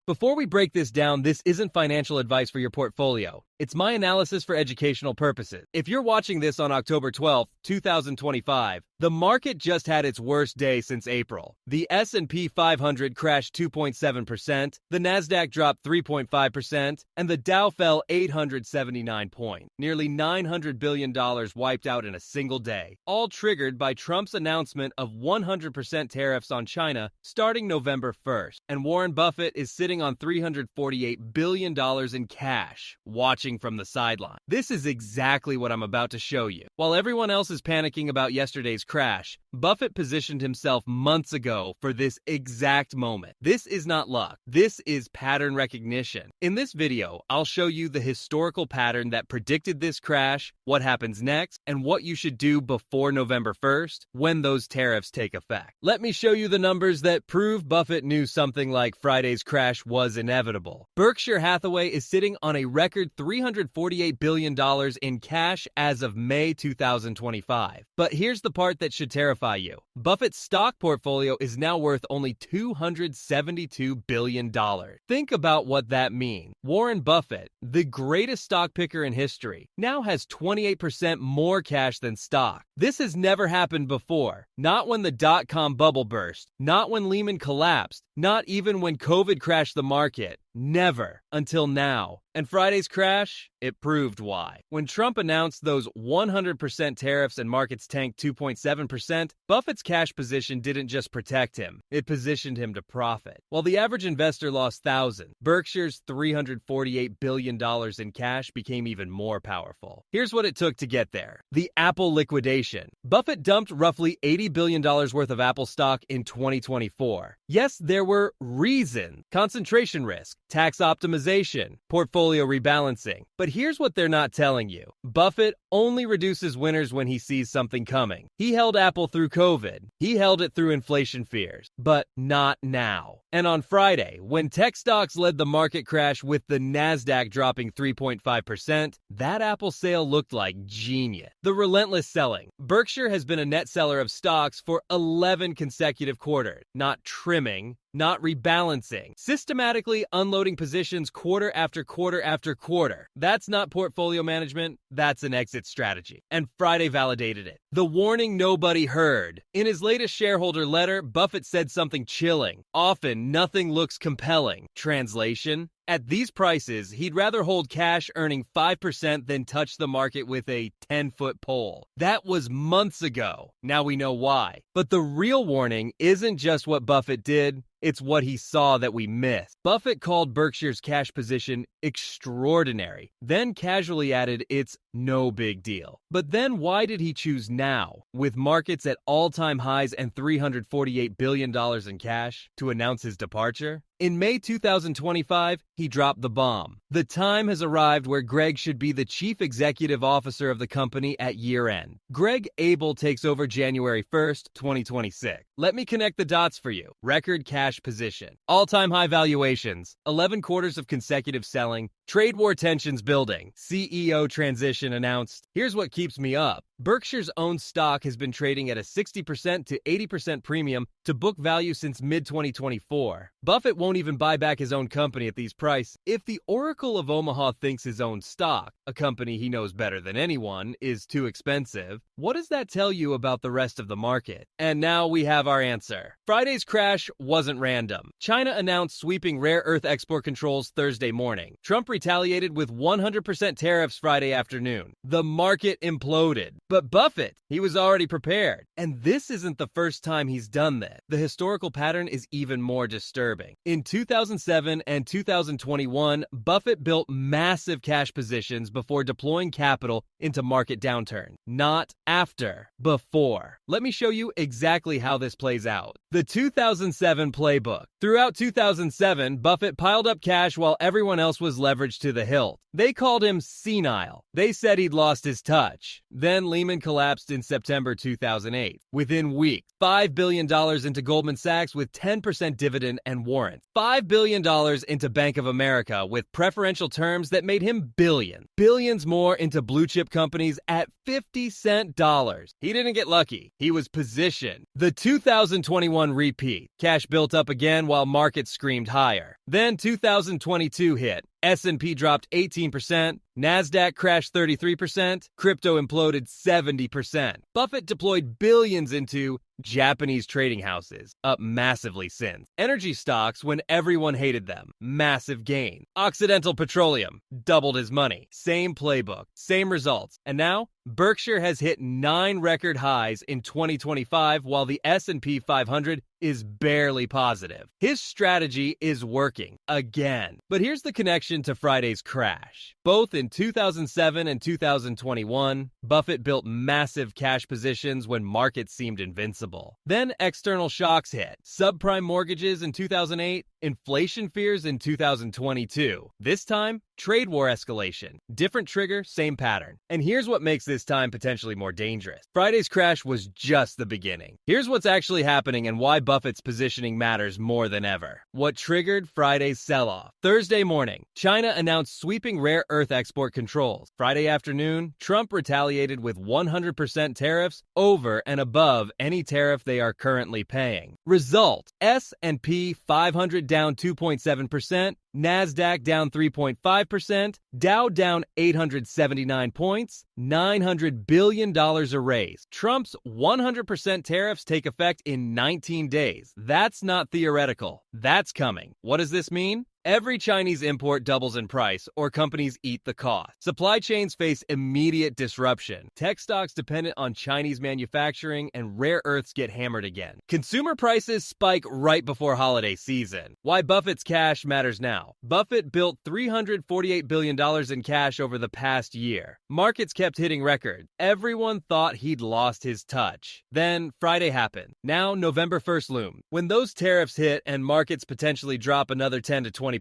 Before we break this down, this isn't financial advice for your portfolio. It's my analysis for educational purposes. If you're watching this on October 12th, 2025, the market just had its worst day since April. The S&P 500 crashed 2.7%, the Nasdaq dropped 3.5%, and the Dow fell 879 points. Nearly $900 billion wiped out in a single day, all triggered by Trump's announcement of 100% tariffs on China starting November 1st. And Warren Buffett is sitting on $348 billion in cash, watching from the sideline. This is exactly what I'm about to show you. While everyone else is panicking about yesterday's crash, Buffett positioned himself months ago for this exact moment. This is not luck. This is pattern recognition. In this video, I'll show you the historical pattern that predicted this crash, what happens next, and what you should do before November 1st when those tariffs take effect. Let me show you the numbers that prove Buffett knew something like Friday's crash was inevitable. Berkshire Hathaway is sitting on a record $348 billion in cash as of May 2025. But here's the part that should terrify you. Buffett's stock portfolio is now worth only $272 billion. Think about what that means. Warren Buffett, the greatest stock picker in history, now has 28% more cash than stock. This has never happened before. Not when the dot-com bubble burst, not when Lehman collapsed, not even when COVID crashed the market. Never until now. And Friday's crash, it proved why. When Trump announced those 100% tariffs and markets tanked 2.7%, Buffett's cash position didn't just protect him, it positioned him to profit. While the average investor lost thousands, Berkshire's $348 billion in cash became even more powerful. Here's what it took to get there. The Apple liquidation. Buffett dumped roughly $80 billion worth of Apple stock in 2024. Yes, there were reasons. Concentration risk, tax optimization, portfolio rebalancing. But here's what they're not telling you. Buffett only reduces winners when he sees something coming. He held Apple through COVID. He held it through inflation fears. But not now. And on Friday, when tech stocks led the market crash with the Nasdaq dropping 3.5%, that Apple sale looked like genius. The relentless selling. Berkshire has been a net seller of stocks for 11 consecutive quarters. Not trimming, not rebalancing, systematically unloading positions quarter after quarter after quarter. That's not portfolio management, that's an exit strategy. And Friday validated it. The warning nobody heard. In his latest shareholder letter, Buffett said something chilling. Often, nothing looks compelling. Translation? At these prices, he'd rather hold cash earning 5% than touch the market with a 10-foot pole. That was months ago. Now we know why. But the real warning isn't just what Buffett did, it's what he saw that we missed. Buffett called Berkshire's cash position extraordinary, then casually added it's no big deal. But then why did he choose now, with markets at all-time highs and $348 billion in cash, to announce his departure? In May 2025, he dropped the bomb. The time has arrived where Greg should be the chief executive officer of the company at year-end. Greg Abel takes over January 1st, 2026. Let me connect the dots for you. Record cash position, all-time high valuations, 11 quarters of consecutive selling, trade war tensions building, CEO transition announced. Here's what keeps me up. Berkshire's own stock has been trading at a 60% to 80% premium to book value since mid-2024. Buffett won't even buy back his own company at these prices. If the Oracle of Omaha thinks his own stock, a company he knows better than anyone, is too expensive, what does that tell you about the rest of the market? And now we have our answer. Friday's crash wasn't random. China announced sweeping rare earth export controls Thursday morning. Trump retaliated with 100% tariffs Friday afternoon. The market imploded. But Buffett, he was already prepared. And this isn't the first time he's done this. The historical pattern is even more disturbing. In 2007 and 2021, Buffett built massive cash positions before deploying capital into market downturn. Not after, before. Let me show you exactly how this plays out. The 2007 playbook. Throughout 2007, Buffett piled up cash while everyone else was leveraged to the hilt. They called him senile. They said he'd lost his touch. Then Lehman Lehman collapsed in September 2008. Within weeks, $5 billion into Goldman Sachs with 10% dividend and warrants. $5 billion into Bank of America with preferential terms that made him billions. Billions more into blue chip companies at 50-cent dollars. He didn't get lucky. He was positioned. The 2021 repeat. Cash built up again while markets screamed higher. Then 2022 hit. S&P dropped 18%, NASDAQ crashed 33%, crypto imploded 70%. Buffett deployed billions into Japanese trading houses, up massively since. Energy stocks when everyone hated them, massive gain. Occidental Petroleum, doubled his money. Same playbook, same results. And now, Berkshire has hit 9 record highs in 2025 while the S&P 500 is barely positive. His strategy is working again. But here's the connection to Friday's crash. Both in 2007 and 2021, Buffett built massive cash positions when markets seemed invincible. Then external shocks hit. Subprime mortgages in 2008, inflation fears in 2022. This time, trade war escalation. Different trigger, same pattern. And here's what makes this time potentially more dangerous. Friday's crash was just the beginning. Here's what's actually happening and why Buffett's positioning matters more than ever. What triggered Friday's sell-off? Thursday morning, China announced sweeping rare earth export controls. Friday afternoon, Trump retaliated with 100% tariffs over and above any tariff they are currently paying. Result, S&P 500 down 2.7%, NASDAQ down 3.5%, Dow down 879 points, $900 billion erased. Trump's 100% tariffs take effect in 19 days. That's not theoretical. That's coming. What does this mean? Every Chinese import doubles in price, or companies eat the cost. Supply chains face immediate disruption. Tech stocks dependent on Chinese manufacturing and rare earths get hammered again. Consumer prices spike right before holiday season. Why Buffett's cash matters now. Buffett built $348 billion in cash over the past year. Markets kept hitting records. Everyone thought he'd lost his touch. Then Friday happened. Now November 1st loomed. When those tariffs hit and markets potentially drop another 10 to 20%,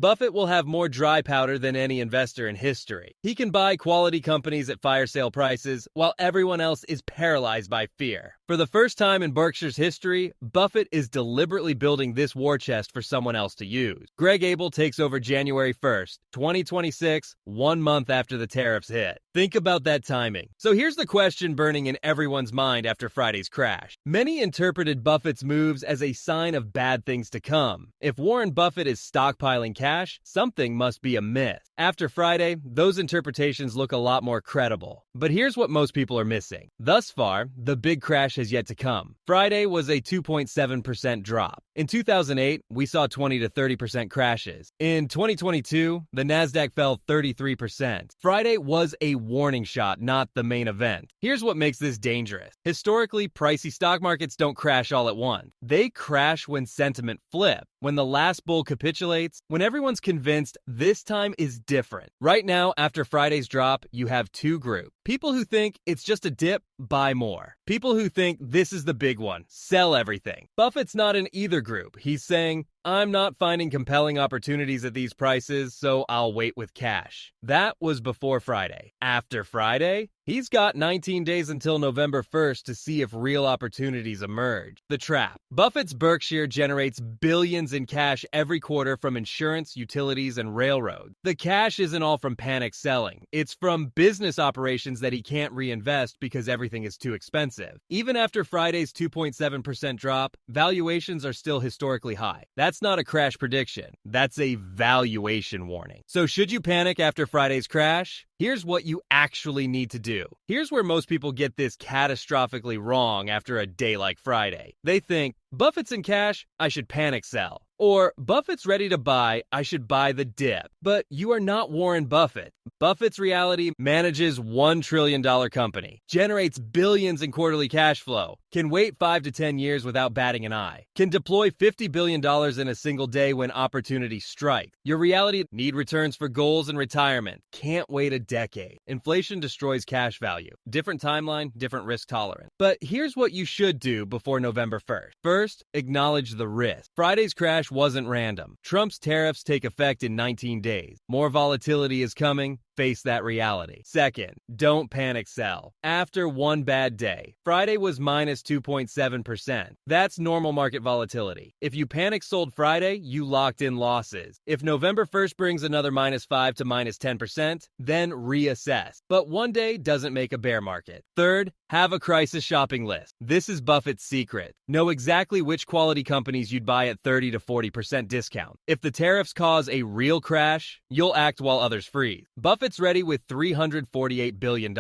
Buffett will have more dry powder than any investor in history. He can buy quality companies at fire sale prices while everyone else is paralyzed by fear. For the first time in Berkshire's history, Buffett is deliberately building this war chest for someone else to use. Greg Abel takes over January 1st, 2026, 1 month after the tariffs hit. Think about that timing. So here's the question burning in everyone's mind after Friday's crash. Many interpreted Buffett's moves as a sign of bad things to come. If Warren Buffett is stockpiling cash, something must be amiss. After Friday, those interpretations look a lot more credible. But here's what most people are missing. Thus far, the big crash has yet to come. Friday was a 2.7% drop. In 2008, we saw 20 to 30% crashes. In 2022, the NASDAQ fell 33%. Friday was a warning shot, not the main event. Here's what makes this dangerous. Historically, pricey stock markets don't crash all at once. They crash when sentiment flips. When the last bull capitulates, when everyone's convinced this time is different. Right now, after Friday's drop, you have two groups. People who think it's just a dip, buy more. People who think this is the big one, sell everything. Buffett's not in either group. He's saying, I'm not finding compelling opportunities at these prices, so I'll wait with cash. That was before Friday. After Friday, he's got 19 days until November 1st to see if real opportunities emerge. The trap. Buffett's Berkshire generates billions in cash every quarter from insurance, utilities, and railroads. The cash isn't all from panic selling. It's from business operations that he can't reinvest because everything is too expensive. Even after Friday's 2.7% drop, valuations are still historically high. That's not a crash prediction. That's a valuation warning. So should you panic after Friday's crash? Here's what you actually need to do. Here's where most people get this catastrophically wrong after a day like Friday. They think, Buffett's in cash, I should panic sell. Or, Buffett's ready to buy, I should buy the dip. But you are not Warren Buffett. Buffett's reality manages $1 trillion company, generates billions in quarterly cash flow, can wait 5 to 10 years without batting an eye, can deploy $50 billion in a single day when opportunity strikes. Your reality need returns for goals and retirement. Can't wait a decade. Inflation destroys cash value. Different timeline, different risk tolerance. But here's what you should do before November 1st. First, acknowledge the risk. Friday's crash wasn't random. Trump's tariffs take effect in 19 days. More volatility is coming. face that reality. Second, don't panic sell. After one bad day, Friday was minus 2.7%. That's normal market volatility. If you panic sold Friday, you locked in losses. If November 1st brings another minus 5 to minus 10%, then reassess. But one day doesn't make a bear market. Third, have a crisis shopping list. This is Buffett's secret. Know exactly which quality companies you'd buy at 30 to 40% discount. If the tariffs cause a real crash, you'll act while others freeze. Buffett's ready with $348 billion.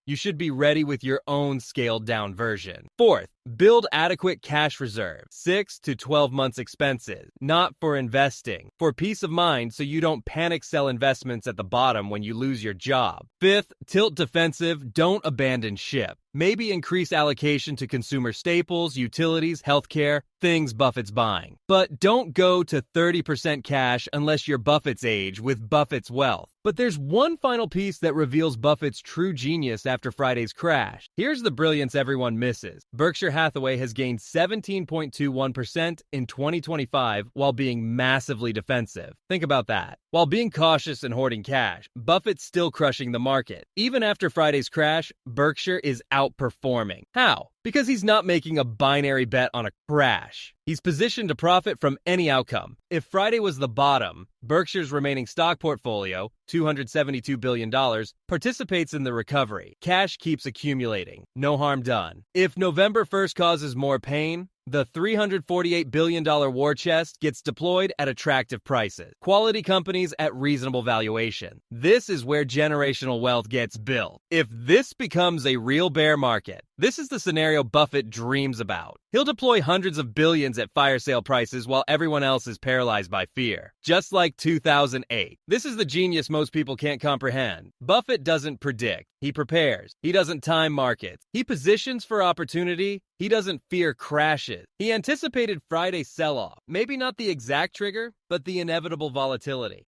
You should be ready with your own scaled down version. Fourth, build adequate cash reserve, 6 to 12 months expenses, not for investing, for peace of mind so you don't panic sell investments at the bottom when you lose your job. Fifth, tilt defensive, don't abandon ship. Maybe increase allocation to consumer staples, utilities, healthcare, things Buffett's buying. But don't go to 30% cash unless you're Buffett's age with Buffett's wealth. But there's one final piece that reveals Buffett's true genius after Friday's crash. Here's the brilliance everyone misses. Berkshire Hathaway has gained 17.21% in 2025 while being massively defensive. Think about that. While being cautious and hoarding cash, Buffett's still crushing the market. Even after Friday's crash, Berkshire is outperforming. How? Because he's not making a binary bet on a crash. He's positioned to profit from any outcome. If Friday was the bottom, Berkshire's remaining stock portfolio, $272 billion, participates in the recovery. Cash keeps accumulating. No harm done. If November 1st causes more pain, the $348 billion war chest gets deployed at attractive prices. Quality companies at reasonable valuation. This is where generational wealth gets built. If this becomes a real bear market, this is the scenario Buffett dreams about. He'll deploy hundreds of billions at fire sale prices while everyone else is paralyzed by fear. Just like 2008. This is the genius most people can't comprehend. Buffett doesn't predict. He prepares. He doesn't time markets. He positions for opportunity. He doesn't fear crashes. He anticipated Friday's sell-off. Maybe not the exact trigger, but the inevitable volatility.